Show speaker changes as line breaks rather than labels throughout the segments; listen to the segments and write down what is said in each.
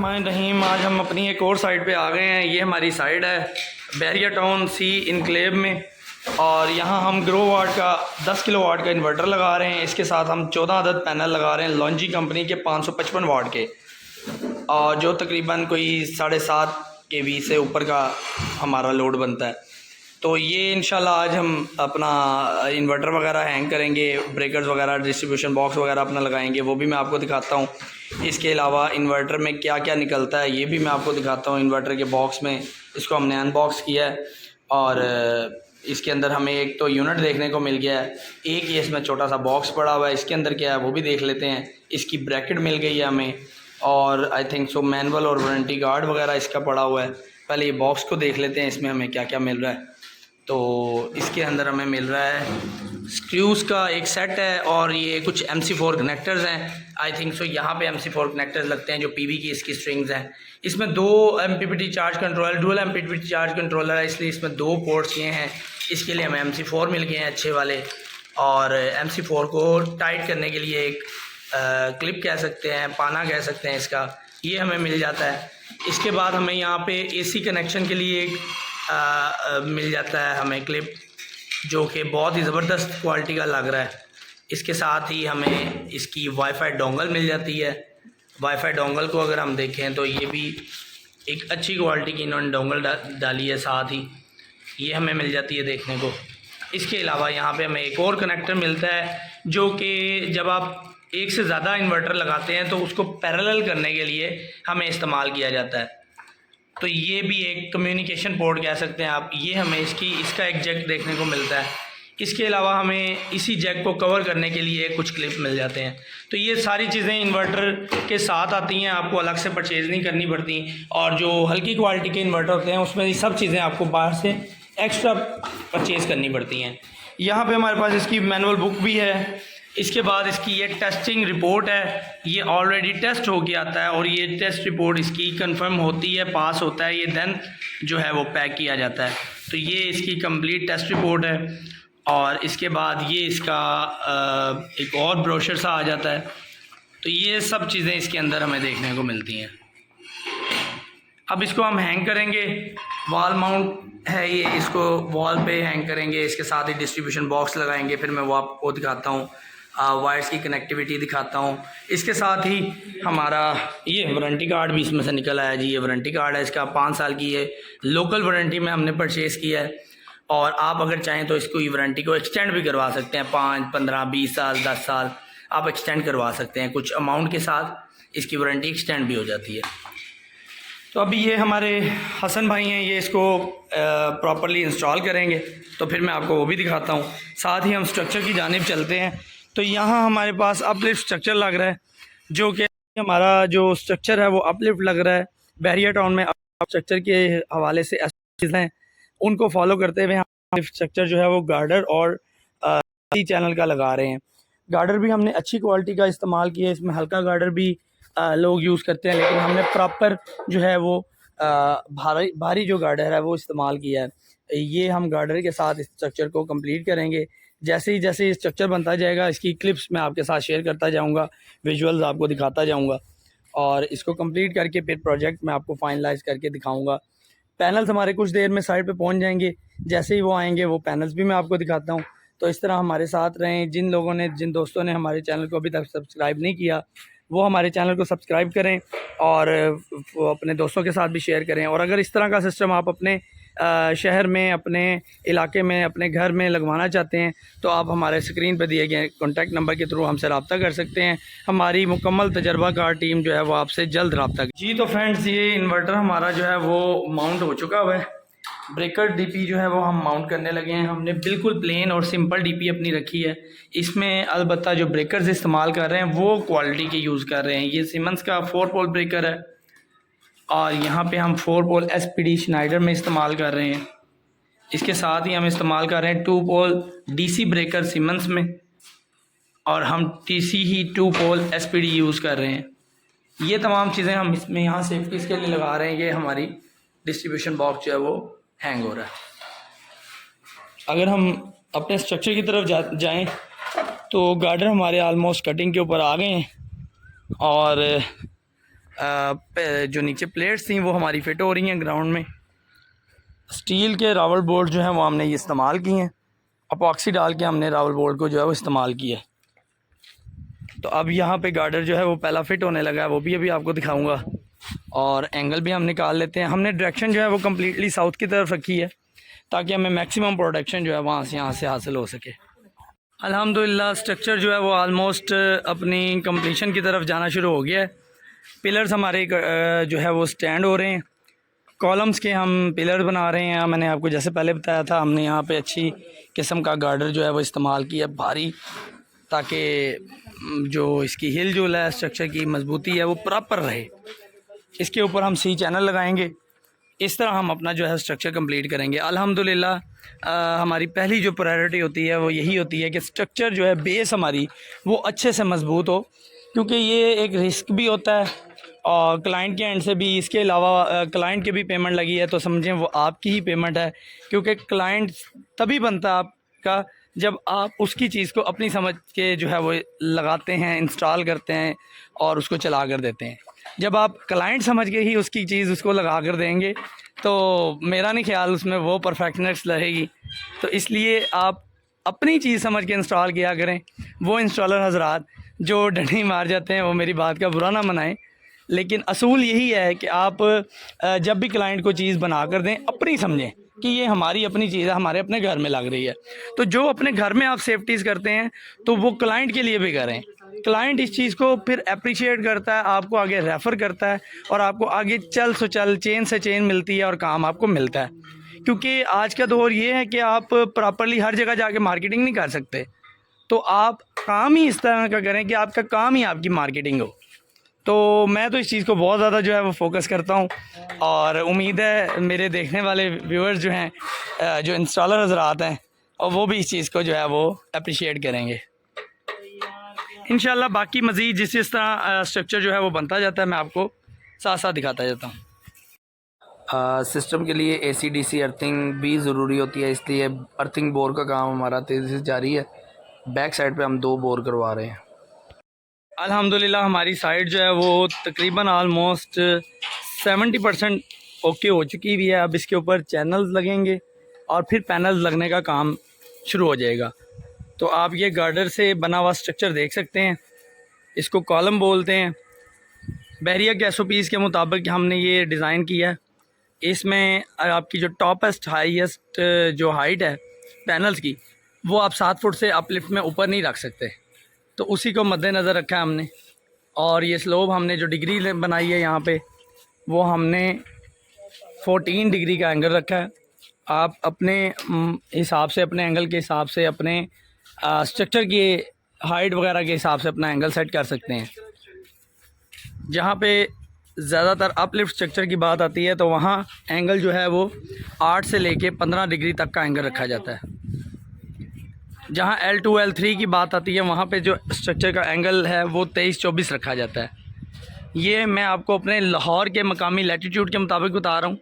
बिस्मिल्लाहिर्रहमानिर्रहीम। आज हम अपनी एक और साइड पे आ गए हैं। ये हमारी साइड है बहरिया टाउन सी इनक्लेव में, और यहाँ हम ग्रो वाट का 10 किलो वाट का इन्वर्टर लगा रहे हैं। इसके साथ हम 14 अदद पैनल लगा रहे हैं लॉन्जी कंपनी के 555 वाट के, और जो तकरीबन कोई 7.5 kV से ऊपर का हमारा लोड बनता है। तो ये इंशाल्लाह आज हम अपना इन्वर्टर वगैरह हैंग करेंगे, ब्रेकर्स वगैरह, डिस्ट्रीब्यूशन बॉक्स वगैरह अपना लगाएंगे, वो भी मैं आपको दिखाता हूँ। इसके अलावा इन्वर्टर में क्या क्या निकलता है ये भी मैं आपको दिखाता हूँ। इन्वर्टर के बॉक्स में इसको हमने अनबॉक्स किया है, और इसके अंदर हमें एक तो यूनिट देखने को मिल गया है, एक ये इसमें छोटा सा बॉक्स पड़ा हुआ है। इसके अंदर क्या है वो भी देख लेते हैं। इसकी ब्रैकेट मिल गई है हमें, और आई थिंक सो मैनुअल और वारंटी कार्ड वगैरह इसका पड़ा हुआ है। पहले ये बॉक्स को देख लेते हैं, इसमें हमें क्या क्या मिल रहा है। तो इसके अंदर हमें मिल रहा है स्क्रूज़ का एक सेट है, और ये कुछ MC4 कनेक्टर्स हैं। आई थिंक सो यहाँ पे MC4 कनेक्टर्स लगते हैं जो PV की इसकी स्ट्रिंग्स हैं। इसमें 2 MPPT charge controller, dual MPPT charge controller है, इसलिए इसमें 2 पोर्ट्स ये हैं। इसके लिए हमें MC4 मिल गए हैं अच्छे वाले, और MC4 को टाइट करने के लिए एक क्लिप कह सकते हैं, पाना कह सकते हैं इसका, ये हमें मिल जाता है। इसके बाद हमें यहाँ पे AC कनेक्शन के लिए एक मिल जाता है हमें क्लिप, जो कि बहुत ही ज़बरदस्त क्वालिटी का लग रहा है। इसके साथ ही हमें इसकी वाईफाई डोंगल मिल जाती है। वाईफाई डोंगल को अगर हम देखें तो ये भी एक अच्छी क्वालिटी की इन्होंने डोंगल डाली है, साथ ही ये हमें मिल जाती है देखने को। इसके अलावा यहाँ पे हमें एक और कनेक्टर मिलता है, जो कि जब आप एक से ज़्यादा इन्वर्टर लगाते हैं तो उसको पैरेलल करने के लिए हमें इस्तेमाल किया जाता है। तो ये भी एक कम्युनिकेशन पोर्ट कह सकते हैं आप। ये हमें इसका एक जैक देखने को मिलता है। इसके अलावा हमें इसी जैक को कवर करने के लिए कुछ क्लिप मिल जाते हैं। तो ये सारी चीज़ें इन्वर्टर के साथ आती हैं, आपको अलग से परचेज़ नहीं करनी पड़ती। और जो हल्की क्वालिटी के इन्वर्टर होते हैं उसमें ये सब चीज़ें आपको बाहर से एक्स्ट्रा परचेज़ करनी पड़ती हैं। यहाँ पे हमारे पास इसकी मैनुअल बुक भी है। इसके बाद इसकी ये टेस्टिंग रिपोर्ट है, ये ऑलरेडी टेस्ट हो के आता है, और ये टेस्ट रिपोर्ट इसकी कंफर्म होती है, पास होता है, ये देन जो है वो पैक किया जाता है। तो ये इसकी कंप्लीट टेस्ट रिपोर्ट है। और इसके बाद ये इसका एक और ब्रोशर सा आ जाता है। तो ये सब चीज़ें इसके अंदर हमें देखने को मिलती हैं। अब इसको हम हैंग करेंगे, वॉल माउंट है ये, इसको वॉल पे हैंग करेंगे। इसके साथ ही डिस्ट्रीब्यूशन बॉक्स लगाएंगे, फिर मैं वो आपको दिखाता हूँ, वायर्स की कनेक्टिविटी दिखाता हूँ। इसके साथ ही हमारा ये वारंटी कार्ड भी इसमें से निकल आया जी। ये वारंटी कार्ड है इसका, 5 साल की है, लोकल वारंटी में हमने परचेज़ किया है। और आप अगर चाहें तो इसको वारंटी को एक्सटेंड भी करवा सकते हैं, 5, 15, 20 साल, 10 साल आप एक्सटेंड करवा सकते हैं। कुछ अमाउंट के साथ इसकी वारंटी एक्सटेंड भी हो जाती है। तो अभी ये हमारे हसन भाई हैं, ये इसको प्रॉपरली इंस्टॉल करेंगे, तो फिर मैं आपको वो भी दिखाता हूँ। साथ ही हम स्ट्रक्चर की जानिब चलते हैं। तो यहाँ हमारे पास अपलिफ्ट स्ट्रक्चर लग रहा है, जो कि हमारा जो स्ट्रक्चर है वो अपलिफ्ट लग रहा है। बहरिया टाउन में स्ट्रक्चर के हवाले से चीज़ें हैं, उनको फॉलो करते हुए हम स्ट्रक्चर जो है वो गार्डर और चैनल का लगा रहे हैं। गार्डर भी हमने अच्छी क्वालिटी का इस्तेमाल किया है, इसमें हल्का गार्डर भी लोग यूज़ करते हैं, लेकिन हमने प्रॉपर जो है वो भारी जो गार्डर है वो इस्तेमाल किया है। ये हम गार्डर के साथ इस स्ट्रक्चर को कंप्लीट करेंगे। जैसे ही स्ट्रक्चर बनता जाएगा, इसकी क्लिप्स मैं आपके साथ शेयर करता जाऊंगा, विजुअल्स आपको दिखाता जाऊंगा, और इसको कंप्लीट करके फिर प्रोजेक्ट मैं आपको फाइनलाइज करके दिखाऊंगा। पैनल्स हमारे कुछ देर में साइड पे पहुंच जाएंगे, जैसे ही वो आएंगे वो पैनल्स भी मैं आपको दिखाता हूँ। तो इस तरह हमारे साथ रहें। जिन दोस्तों ने हमारे चैनल को अभी तक सब्सक्राइब नहीं किया, वो हमारे चैनल को सब्सक्राइब करें, और अपने दोस्तों के साथ भी शेयर करें। और अगर इस तरह का सिस्टम आप अपने शहर में, अपने इलाके में, अपने घर में लगवाना चाहते हैं, तो आप हमारे स्क्रीन पर दिए गए कॉन्टैक्ट नंबर के थ्रू हमसे रब्ता कर सकते हैं। हमारी मुकम्मल तजर्बाकार टीम जो है वो आपसे जल्द रब्ता जी। तो फ्रेंड्स, ये इन्वर्टर हमारा जो है वो माउंट हो चुका हुआ है। ब्रेकर DP जो है वो हम माउंट करने लगे हैं। हमने बिल्कुल प्लेन और सिंपल DP अपनी रखी है। इसमें अलबत्ता जो ब्रेकर्स इस्तेमाल कर रहे हैं वो क्वालिटी के यूज़ कर रहे हैं। ये सीमेंस का 4 पोल ब्रेकर है, और यहाँ पे हम 4 पोल SPD श्नाइडर में इस्तेमाल कर रहे हैं। इसके साथ ही हम इस्तेमाल कर रहे हैं 2 पोल DC ब्रेकर सीमेंस में, और हम TC ही 2 पोल SPD यूज़ कर रहे हैं। ये तमाम चीज़ें हम इसमें यहाँ सेफ्टी के लिए लगा रहे हैं। ये हमारी डिस्ट्रीब्यूशन बॉक्स जो है वो हैंग हो रहा है। अगर हम अपने स्ट्रक्चर की तरफ जाएं तो गार्डर हमारे आलमोस्ट कटिंग के ऊपर आ गए हैं, और जो नीचे प्लेट्स थी वो हमारी फ़िट हो रही हैं ग्राउंड में। स्टील के रावल बोर्ड जो हैं वो हमने ये इस्तेमाल किए हैं, अपॉक्सी डाल के हमने रावल बोर्ड को जो है वो इस्तेमाल किया है। तो अब यहाँ पे गार्डर जो है वो पहला फ़िट होने लगा है, वो भी अभी आपको दिखाऊंगा। और एंगल भी हम निकाल लेते हैं। हमने डायरेक्शन जो है वो कम्प्लीटली साउथ की तरफ रखी है ताकि हमें मैक्सिमम प्रोडक्शन जो है वहाँ से यहाँ से हासिल हो सके। अल्हम्दुलिल्लाह स्ट्रक्चर जो है वो आलमोस्ट अपनी कंप्लीशन की तरफ जाना शुरू हो गया है। पिलर्स हमारे जो है वो स्टैंड हो रहे हैं, कॉलम्स के हम पिलर बना रहे हैं। मैंने आपको जैसे पहले बताया था, हमने यहाँ पे अच्छी किस्म का गार्डर जो है वो इस्तेमाल किया भारी, ताकि जो इसकी हिल जो है स्ट्रक्चर की मजबूती है वो प्रॉपर रहे। इसके ऊपर हम सी चैनल लगाएंगे। इस तरह हम अपना जो है स्ट्रक्चर कंप्लीट करेंगे। अल्हम्दुलिल्लाह हमारी पहली जो प्रायोरिटी होती है वो यही होती है कि स्ट्रक्चर जो है बेस हमारी वो अच्छे से मजबूत हो, क्योंकि ये एक रिस्क भी होता है और क्लाइंट के एंड से भी। इसके अलावा क्लाइंट की भी पेमेंट लगी है तो समझें वो आपकी ही पेमेंट है, क्योंकि क्लाइंट तभी बनता है आपका जब आप उसकी चीज़ को अपनी समझ के जो है वो लगाते हैं, इंस्टॉल करते हैं और उसको चला कर देते हैं। जब आप क्लाइंट समझ के ही उसकी चीज़ उसको लगा कर देंगे तो मेरा नहीं ख्याल उसमें वो परफेक्टनेस रहेगी। तो इसलिए आप अपनी चीज़ समझ के इंस्टॉल किया करें। वो इंस्टॉलर हजरात जो डंडी मार जाते हैं वो मेरी बात का बुरा ना मनाएं, लेकिन असूल यही है कि आप जब भी क्लाइंट को चीज़ बना कर दें अपनी समझें कि ये हमारी अपनी चीज़ है, हमारे अपने घर में लग रही है। तो जो अपने घर में आप सेफ्टीज़ करते हैं तो वो क्लाइंट के लिए भी करें। क्लाइंट इस चीज़ को फिर अप्रिशिएट करता है, आपको आगे रेफ़र करता है और आपको आगे चल चेन से चेन मिलती है और काम आपको मिलता है। क्योंकि आज का दौर ये है कि आप प्रॉपर्ली हर जगह जाके मार्केटिंग नहीं कर सकते, तो आप काम ही इस तरह का करें कि आपका काम ही आपकी मार्केटिंग हो। तो मैं तो इस चीज़ को बहुत ज़्यादा जो है वो फोकस करता हूँ और उम्मीद है मेरे देखने वाले व्यूअर्स जो हैं, जो इंस्टॉलर हज़रात हैं, और वो भी इस चीज़ को जो है वो अप्रिशिएट करेंगे इंशाल्लाह। बाकी मज़ीद जिस तरह स्ट्रक्चर जो है वो बनता जाता है मैं आपको साथ साथ दिखाता जाता हूँ। सिस्टम के लिए AC/DC अर्थिंग भी ज़रूरी होती है, इसलिए अर्थिंग बोर का काम हमारा तेज़ी से जारी है। बैक साइड पे हम 2 बोर करवा रहे हैं। अल्हम्दुलिल्लाह हमारी साइड जो है वो तकरीबन आलमोस्ट 70% ओके हो चुकी भी है। अब इसके ऊपर चैनल्स लगेंगे और फिर पैनल्स लगने का काम शुरू हो जाएगा। तो आप ये गार्डर से बना हुआ स्ट्रक्चर देख सकते हैं, इसको कॉलम बोलते हैं। बहरिया के SOPs के मुताबिक हमने ये डिज़ाइन किया है। इसमें आपकी जो टॉपेस्ट हाईएस्ट जो हाइट है पैनल्स की वो आप 7 फुट से अपलिफ्ट में ऊपर नहीं रख सकते, तो उसी को मद्देनज़र रखा है हमने। और ये स्लोब हमने जो डिग्री बनाई है यहाँ पे वो हमने 14 डिग्री का एंगल रखा है। आप अपने हिसाब से, अपने एंगल के हिसाब से, अपने स्ट्रक्चर की हाइट वगैरह के हिसाब से अपना एंगल सेट कर सकते हैं। जहाँ पे ज़्यादातर अपलिफ्ट स्ट्रक्चर की बात आती है तो वहाँ एंगल जो है वो 8 से लेके 15 डिग्री तक का एंगल रखा जाता है। जहाँ L2 L3 की बात आती है वहाँ पे जो स्ट्रक्चर का एंगल है वो 23-24 रखा जाता है। ये मैं आपको अपने लाहौर के मकामी लैटीट्यूड के मुताबिक बता रहा हूँ।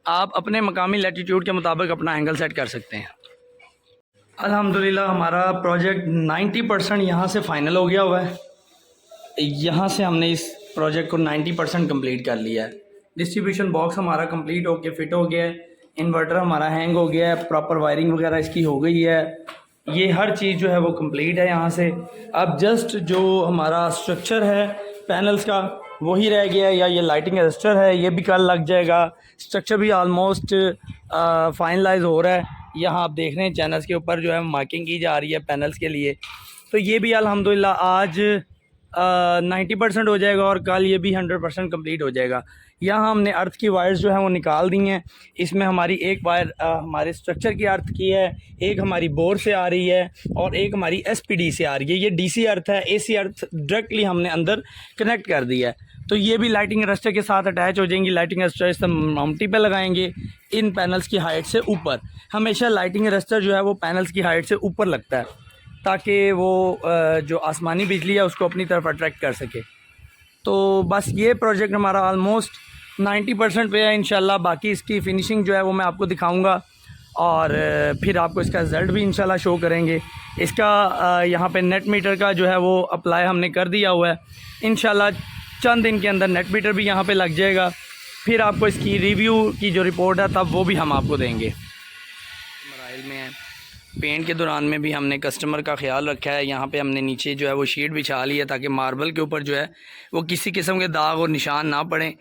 आप अपने मकामी लैटीट्यूड के मुताबिक अपना एंगल सेट कर सकते हैं। अल्हम्दुलिल्लाह हमारा प्रोजेक्ट 90% यहाँ से फ़ाइनल हो गया हुआ है। यहाँ से हमने इस प्रोजेक्ट को 90% कंप्लीट कर लिया है। डिस्ट्रीब्यूशन बॉक्स हमारा कंप्लीट होके फिट हो गया है। इन्वर्टर हमारा हैंग हो गया है, प्रॉपर वायरिंग वगैरह इसकी हो गई है। ये हर चीज़ जो है वो कंप्लीट है यहाँ से। अब जस्ट जो हमारा स्ट्रक्चर है पैनल्स का वही रह गया है, या ये लाइटिंग अरेस्टर है ये भी कल लग जाएगा। स्ट्रक्चर भी आलमोस्ट फाइनलाइज हो रहा है। यहाँ आप देख रहे हैं चैनल्स के ऊपर जो है मार्किंग की जा रही है पैनल्स के लिए। तो ये भी अल्हम्दुलिल्लाह आज 90% हो जाएगा और कल ये भी 100% कंप्लीट हो जाएगा। यहाँ हमने अर्थ की वायर्स जो है वो निकाल दी हैं। इसमें हमारी एक वायर हमारे स्ट्रक्चर की अर्थ की है, एक हमारी बोर से आ रही है और एक हमारी SPD से आ रही है। ये DC अर्थ है, AC अर्थ डायरेक्टली हमने अंदर कनेक्ट कर दिया है। तो ये भी लाइटिंग अरेस्टर के साथ अटैच हो जाएंगी। लाइटिंग अरेस्टर इस माउंटी पे लगाएंगे इन पैनल्स की हाइट से ऊपर। हमेशा लाइटिंग अरेस्टर जो है वो पैनल्स की हाइट से ऊपर लगता है ताकि वो जो आसमानी बिजली है उसको अपनी तरफ अट्रैक्ट कर सके। तो बस ये प्रोजेक्ट हमारा आलमोस्ट 90% पे है। इंशाल्लाह बाकी इसकी फ़िनिशिंग जो है वो मैं आपको दिखाऊंगा और फिर आपको इसका रिज़ल्ट भी इंशाल्लाह शो करेंगे। इसका यहाँ पे नेट मीटर का जो है वो अप्लाई हमने कर दिया हुआ है। इंशाल्लाह चंद दिन के अंदर नेट मीटर भी यहाँ पे लग जाएगा। फिर आपको इसकी रिव्यू की जो रिपोर्ट है तब वो भी हम आपको देंगे। मराइल में है, पेंट के दौरान में भी हमने कस्टमर का ख्याल रखा है। यहाँ पे हमने नीचे जो है वो शीट बिछा ली है ताकि मार्बल के ऊपर जो है वो किसी किस्म के दाग और निशान ना पड़ें।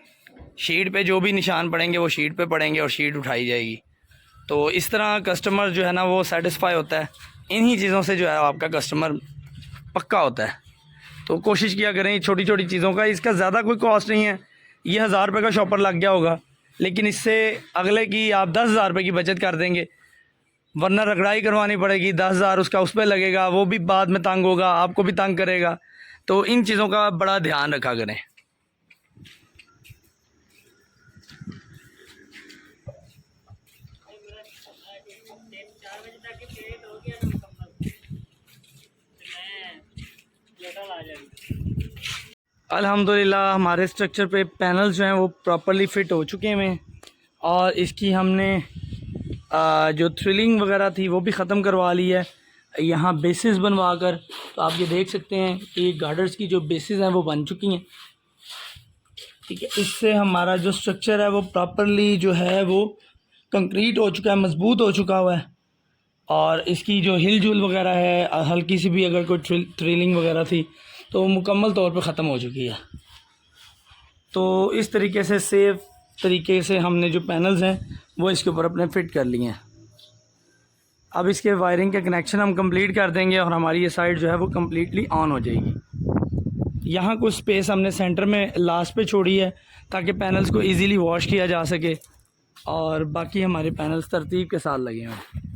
शीट पे जो भी निशान पड़ेंगे वो शीट पे पड़ेंगे और शीट उठाई जाएगी। तो इस तरह कस्टमर जो है ना वो सेटिस्फाई होता है। इन्हीं चीज़ों से जो है आपका कस्टमर पक्का होता है। तो कोशिश किया करें छोटी छोटी चीज़ों का, इसका ज़्यादा कोई कॉस्ट नहीं है। ये 1000 रुपये का शॉपर लग गया होगा, लेकिन इससे अगले की आप 10,000 रुपये की बचत कर देंगे। वरना रगड़ाई करवानी पड़ेगी, 10,000 उसका उस पर लगेगा, वो भी बाद में तंग होगा, आपको भी तंग करेगा। तो इन चीज़ों का बड़ा ध्यान रखा करें। अल्हम्दुलिल्लाह हमारे स्ट्रक्चर पे पैनल जो हैं वो प्रॉपर्ली फ़िट हो चुके हैं और इसकी हमने जो थ्रिलिंग वगैरह थी वो भी ख़त्म करवा ली है। यहाँ बेसिस बनवा कर, तो आप ये देख सकते हैं कि गार्डर्स की जो बेसिस हैं वो बन चुकी हैं। ठीक है, इससे हमारा जो स्ट्रक्चर है वो प्रॉपर्ली जो है वो कंक्रीट हो चुका है, मज़बूत हो चुका हुआ है। और इसकी जो हिल जुल वगैरह है, हल्की सी भी अगर कोई थ्रिलिंग वगैरह थी तो मुकम्मल तौर पे ख़त्म हो चुकी है। तो इस तरीके से सेफ़ तरीके से हमने जो पैनल्स हैं वो इसके ऊपर अपने फ़िट कर लिए हैं। अब इसके वायरिंग के कनेक्शन हम कंप्लीट कर देंगे और हमारी ये साइड जो है वो कम्प्लीटली ऑन हो जाएगी। यहाँ कुछ स्पेस हमने सेंटर में लास्ट पे छोड़ी है ताकि पैनल्स को ईज़िली वॉश किया जा सके और बाकी हमारे पैनल्स तरतीब के साथ लगे हुए हैं।